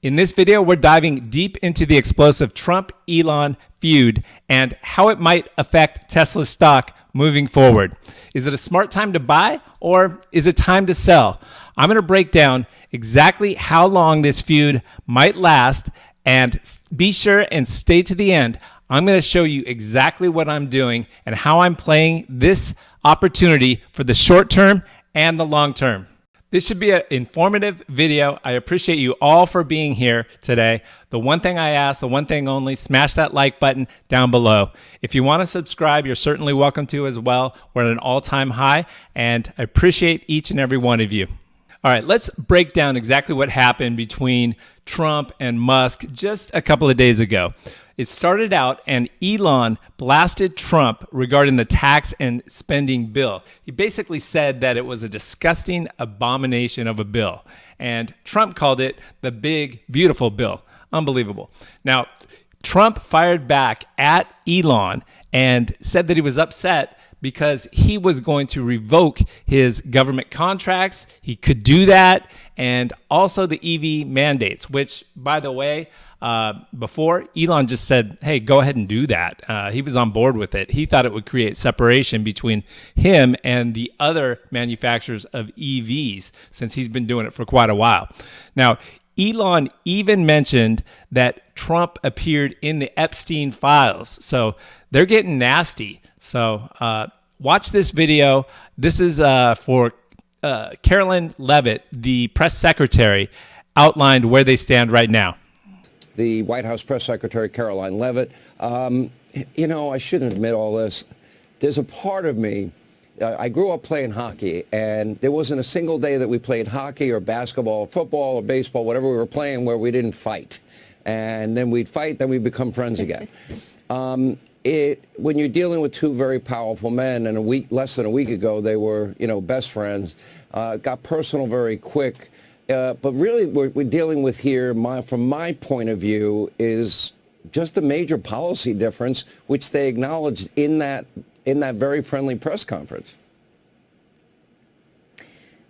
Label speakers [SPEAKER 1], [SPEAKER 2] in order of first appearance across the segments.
[SPEAKER 1] In this video, we're diving deep into the explosive Trump-Elon feud and how it might affect Tesla stock moving forward. Is it a smart time to buy or is it time to sell? I'm going to break down exactly how long this feud might last, and be sure and stay to the end. I'm going to show you exactly what I'm doing and how I'm playing this opportunity for the short term and the long term. This should be an informative video. I appreciate you all for being here today. The one thing I ask, the one thing only, smash that like button down below. If you want to subscribe, you're certainly welcome to as well. We're at an all-time high, and I appreciate each and every one of you. All right, let's break down exactly what happened between Trump and Musk just a couple of days ago. It started out and Elon blasted Trump regarding the tax and spending bill. He basically said that it was a disgusting abomination of a bill. And Trump called it the big, beautiful bill. Unbelievable. Now, Trump fired back at Elon and said that he was upset because he was going to revoke his government contracts. He could do that. And also the EV mandates, which, by the way, before, Elon just said, hey, go ahead and do that. He was on board with it. He thought it would create separation between him and the other manufacturers of EVs, since he's been doing it for quite a while. Now, Elon even mentioned that Trump appeared in the Epstein files. So they're getting nasty. So watch this video. This is for Caroline Leavitt, the press secretary, outlined where they stand right now.
[SPEAKER 2] The White House press secretary, Caroline Leavitt. You know, I shouldn't admit all this. There's a part of me, I grew up playing hockey, and there wasn't a single day that we played hockey or basketball or football or baseball, whatever we were playing, where we didn't fight. And then we'd fight, then we'd become friends again. When you're dealing with two very powerful men, and less than a week ago, they were, best friends, got personal very quick. But really, we're dealing with here, from my point of view, is just a major policy difference, which they acknowledged in that very friendly press conference.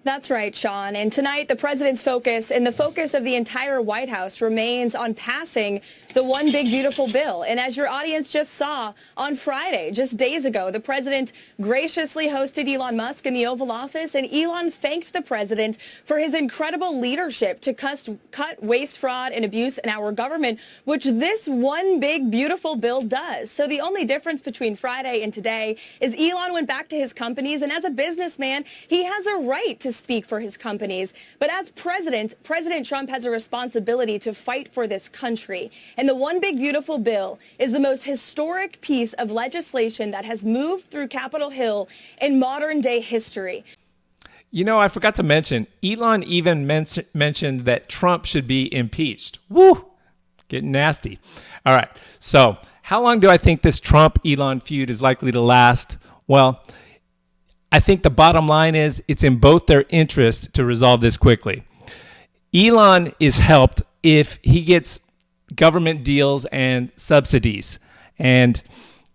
[SPEAKER 3] That's right, Sean. And tonight, the president's focus and the focus of the entire White House remains on passing the one big, beautiful bill. And as your audience just saw on Friday, just days ago, the president graciously hosted Elon Musk in the Oval Office, and Elon thanked the president for his incredible leadership to cut waste, fraud, and abuse in our government, which this one big, beautiful bill does. So the only difference between Friday and today is Elon went back to his companies, and as a businessman, he has a right to speak for his companies. But as President Trump has a responsibility to fight for this country. And the one big beautiful bill is the most historic piece of legislation that has moved through Capitol Hill in modern day history.
[SPEAKER 1] You know, I forgot to mention, Elon even mentioned that Trump should be impeached. Woo! Getting nasty. All right. So how long do I think this Trump-Elon feud is likely to last? Well, I think the bottom line is it's in both their interest to resolve this quickly. Elon is helped if he gets government deals and subsidies. And,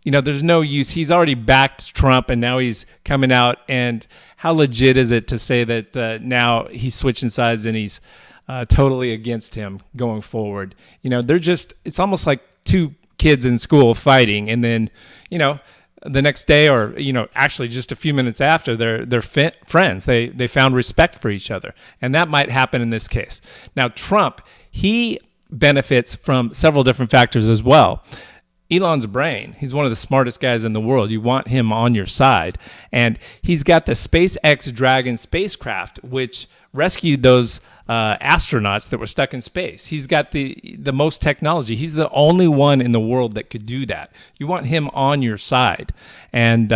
[SPEAKER 1] there's no use. He's already backed Trump, and now he's coming out. And how legit is it to say that now he's switching sides and he's totally against him going forward? It's almost like two kids in school fighting, and then, the next day, or actually just a few minutes after, they're friends. They found respect for each other, and that might happen in this case. Now, Trump, he benefits from several different factors as well. Elon's brain. He's one of the smartest guys in the world. You want him on your side, and he's got the SpaceX Dragon spacecraft, which rescued those astronauts that were stuck in space. He's got the most technology. He's the only one in the world that could do that. You want him on your side. And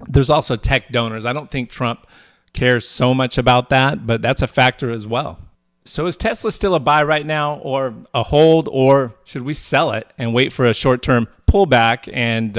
[SPEAKER 1] there's also tech donors. I don't think Trump cares so much about that, but that's a factor as well. So is Tesla still a buy right now, or a hold, or should we sell it and wait for a short-term pullback and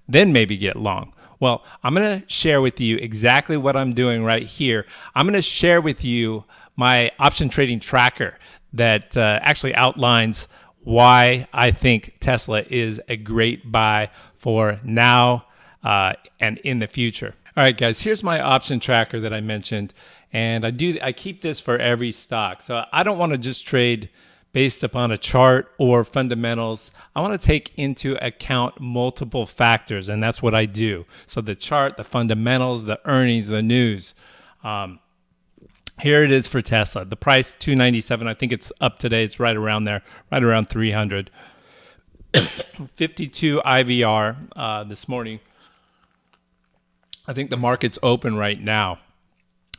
[SPEAKER 1] then maybe get long? Well, I'm going to share with you exactly what I'm doing right here. I'm going to share with you my option trading tracker that actually outlines why I think Tesla is a great buy for now and in the future. All right, guys, here's my option tracker that I mentioned. And I keep this for every stock. So I don't want to just trade based upon a chart or fundamentals. I want to take into account multiple factors, and that's what I do. So the chart, the fundamentals, the earnings, the news. Here it is for Tesla. The price, $297. I think it's up today. It's right around there, right around 300. 52 IVR this morning. I think the market's open right now.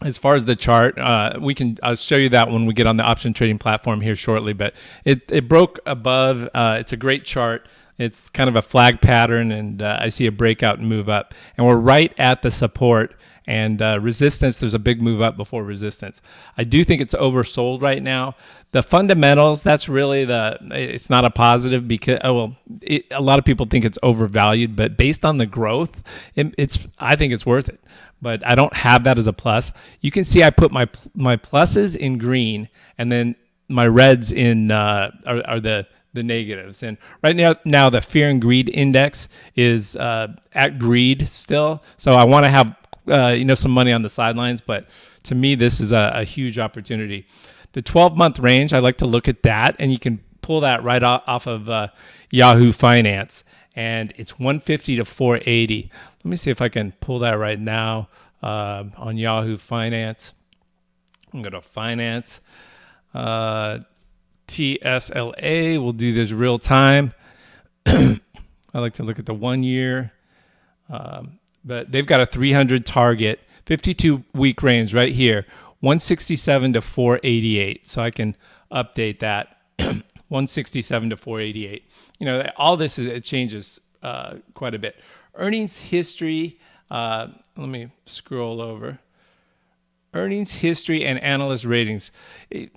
[SPEAKER 1] As far as the chart, I'll show you that when we get on the option trading platform here shortly, but it broke above. It's a great chart. It's kind of a flag pattern, and I see a breakout and move up. And we're right at the support and resistance. There's a big move up before resistance. I do think it's oversold right now. The fundamentals, that's really it's not a positive because, a lot of people think it's overvalued, but based on the growth, I think it's worth it. But I don't have that as a plus. You can see I put my pluses in green, and then my reds in are the negatives. And right now the fear and greed index is at greed still. So I want to have some money on the sidelines, but to me this is a huge opportunity. The 12-month range, I like to look at that, and you can pull that right off of Yahoo Finance, and it's 150 to 480. Let me see if I can pull that right now on Yahoo Finance. I'm going to finance. TSLA, we'll do this real time. I like to look at the 1 year. But they've got a 300 target, 52-week range right here, 167 to 488. So I can update that, 167 to 488. All this it changes quite a bit. Earnings history, let me scroll over. Earnings history and analyst ratings. It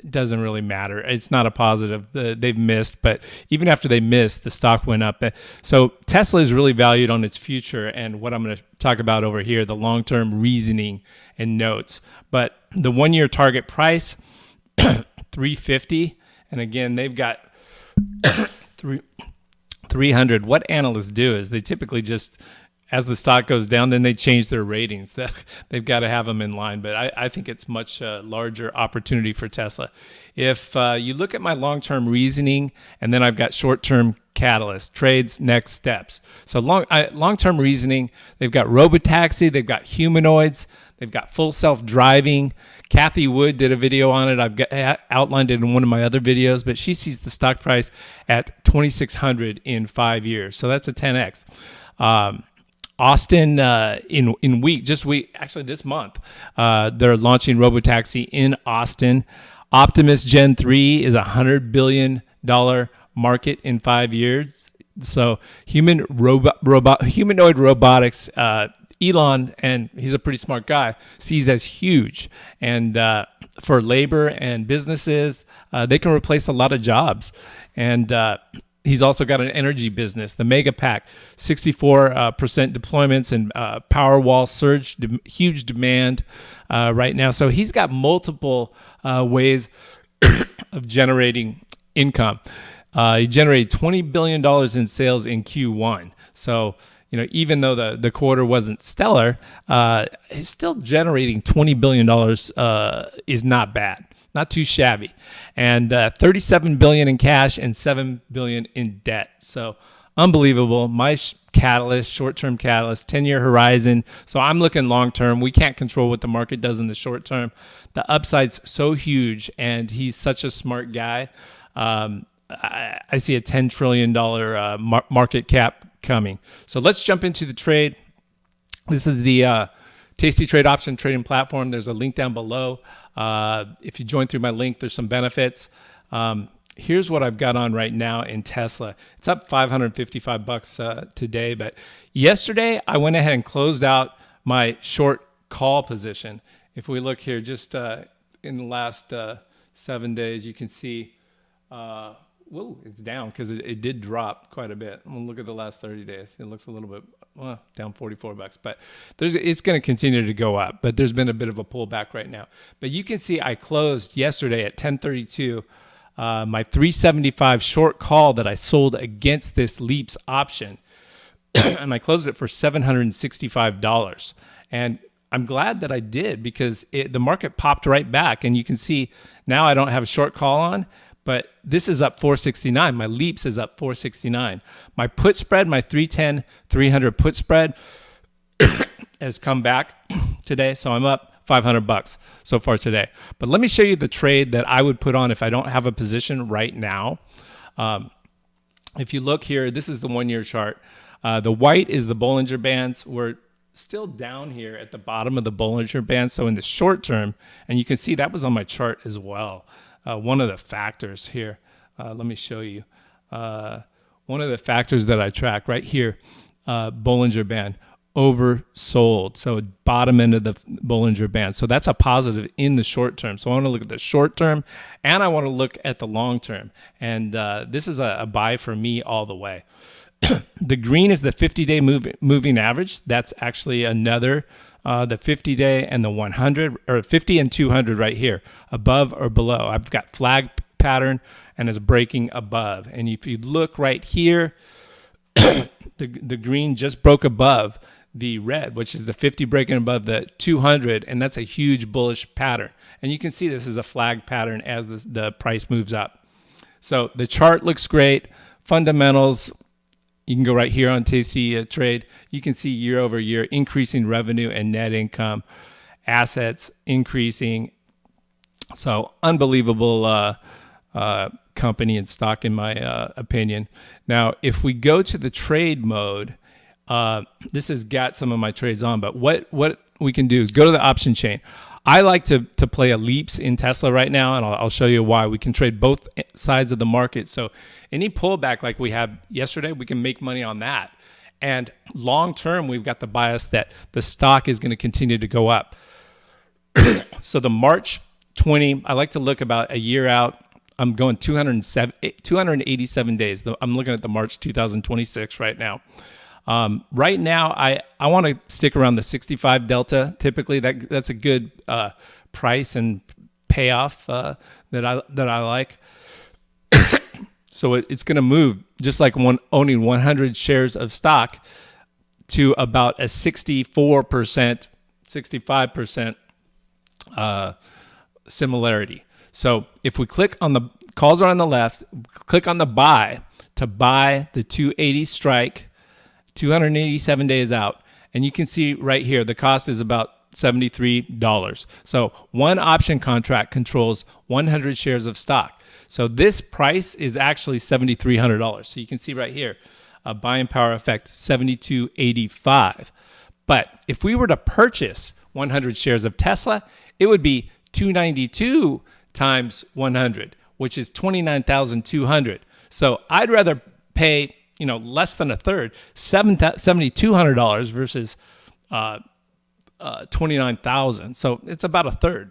[SPEAKER 1] doesn't really matter. It's not a positive. They've missed, but even after they missed, the stock went up. So Tesla is really valued on its future, and what I'm going to talk about over here, the long-term reasoning and notes. But the 1 year target price, 350, and again, they've got 300. What analysts do is they typically just, as the stock goes down, then they change their ratings. They've got to have them in line, but I think it's much larger opportunity for Tesla. If you look at my long-term reasoning, and then I've got short-term catalysts, trades, next steps. So long-term reasoning, they've got robotaxi, they've got humanoids, they've got full self-driving. Kathy Wood did a video on it. I've outlined it in one of my other videos, but she sees the stock price at 2,600 in 5 years. So that's a 10x. Austin actually this month, they're launching robotaxi in Austin. Optimus Gen 3 is $100 billion market in 5 years. So humanoid robotics, Elon, and he's a pretty smart guy, sees as huge. And for labor and businesses, they can replace a lot of jobs. And he's also got an energy business, the Mega Pack, 64% deployments, and Powerwall surge, huge demand right now. So he's got multiple ways of generating income. He generated $20 billion in sales in Q1. So, even though the quarter wasn't stellar, he's still generating $20 billion is not bad. Not too shabby. And $37 billion in cash and $7 billion in debt. So unbelievable. My catalyst, short-term catalyst, 10-year horizon. So I'm looking long-term. We can't control what the market does in the short term. The upside's so huge, and he's such a smart guy. I see a $10 trillion market cap coming. So let's jump into the trade. This is the Tasty Trade option trading platform. There's a link down below. If you join through my link, there's some benefits. Here's what I've got on right now in Tesla. It's up $555 today, but yesterday I went ahead and closed out my short call position. If we look here, just in the last 7 days, you can see, it's down because it did drop quite a bit. I'm gonna look at the last 30 days. It looks a little bit down $44, but it's going to continue to go up. But there's been a bit of a pullback right now. But you can see I closed yesterday at 10:32. My 375 short call that I sold against this Leaps option, and I closed it for $765. And I'm glad that I did, because the market popped right back. And you can see now I don't have a short call on, but this is up 469. My leaps is up 469. My put spread, my 310, 300 put spread has come back today. So I'm up $500 so far today. But let me show you the trade that I would put on if I don't have a position right now. If you look here, this is the 1 year chart. The white is the Bollinger Bands. We're still down here at the bottom of the Bollinger Band. So in the short term, and you can see that was on my chart as well. One of the factors here, let me show you. One of the factors that I track right here, Bollinger Band, oversold. So bottom end of the Bollinger Band. So that's a positive in the short term. So I want to look at the short term, and I want to look at the long term. And this is a buy for me all the way. The green is the 50-day moving average. That's actually another, the 50-day and the 100, or 50 and 200 right here, above or below. I've got flag pattern and it's breaking above. And if you look right here, the green just broke above the red, which is the 50 breaking above the 200, and that's a huge bullish pattern. And you can see this is a flag pattern as the price moves up. So the chart looks great. Fundamentals, you can go right here on Tasty Trade. You can see year over year increasing revenue and net income, assets increasing. So unbelievable company and stock in my opinion. Now, if we go to the trade mode, this has got some of my trades on, but what we can do is go to the option chain. I like to play a leaps in Tesla right now, and I'll show you why. We can trade both sides of the market. So any pullback like we had yesterday, we can make money on that. And long term, we've got the bias that the stock is going to continue to go up. So the March 20, I like to look about a year out. I'm going 287 days. I'm looking at the March 2026 right now. Right now, I want to stick around the 65 delta. Typically, that's a good price and payoff that I like. So it's going to move just like owning 100 shares of stock to about a 64%, 65% similarity. So if we click on the calls are on the left, click on the buy to buy the 280 strike. 287 days out, and you can see right here the cost is about $73. So one option contract controls 100 shares of stock. So this price is actually $7,300. So you can see right here, buying power effect $72.85. But if we were to purchase 100 shares of Tesla, it would be $292 times 100, which is $29,200. So I'd rather pay less than a third, $7,200 versus $29,000. So it's about a third.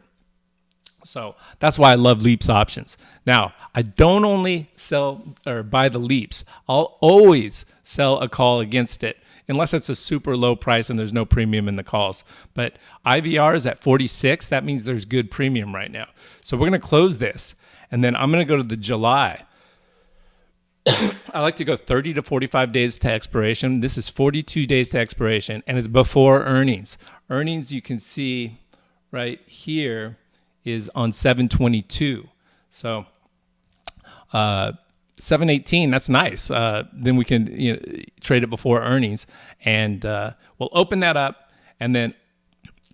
[SPEAKER 1] So that's why I love leaps options. Now, I don't only sell or buy the leaps. I'll always sell a call against it unless it's a super low price and there's no premium in the calls. But IVR is at 46. That means there's good premium right now. So we're going to close this, and then I'm going to go to the July. I like to go 30 to 45 days to expiration. This is 42 days to expiration, and it's before earnings. Earnings, you can see right here, is on 7/22. So 7/18, that's nice. Then we can trade it before earnings, and we'll open that up, and then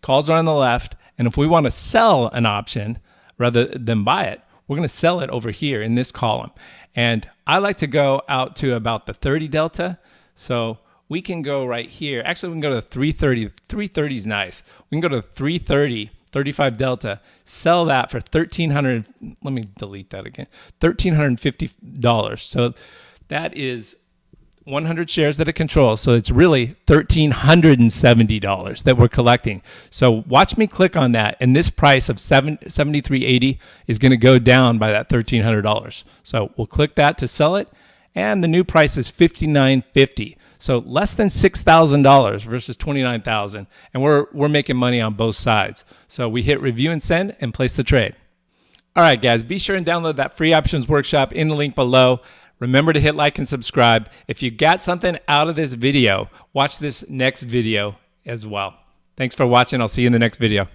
[SPEAKER 1] calls are on the left. And if we want to sell an option rather than buy it, we're going to sell it over here in this column. And I like to go out to about the 30 delta. So we can go right here. Actually, we can go to the 330. 330 is nice. We can go to 330, 35 delta, sell that for $1,300. Let me delete that again. $1,350. So that is 100 shares that it controls. So it's really $1,370 that we're collecting. So watch me click on that, and this price of $73.80 is going to go down by that $1,300. So we'll click that to sell it, and the new price is $59.50. So less than $6,000 versus $29,000, and we're making money on both sides. So we hit review and send and place the trade. All right, guys, be sure and download that free options workshop in the link below. Remember to hit like and subscribe. If you got something out of this video, watch this next video as well. Thanks for watching. I'll see you in the next video.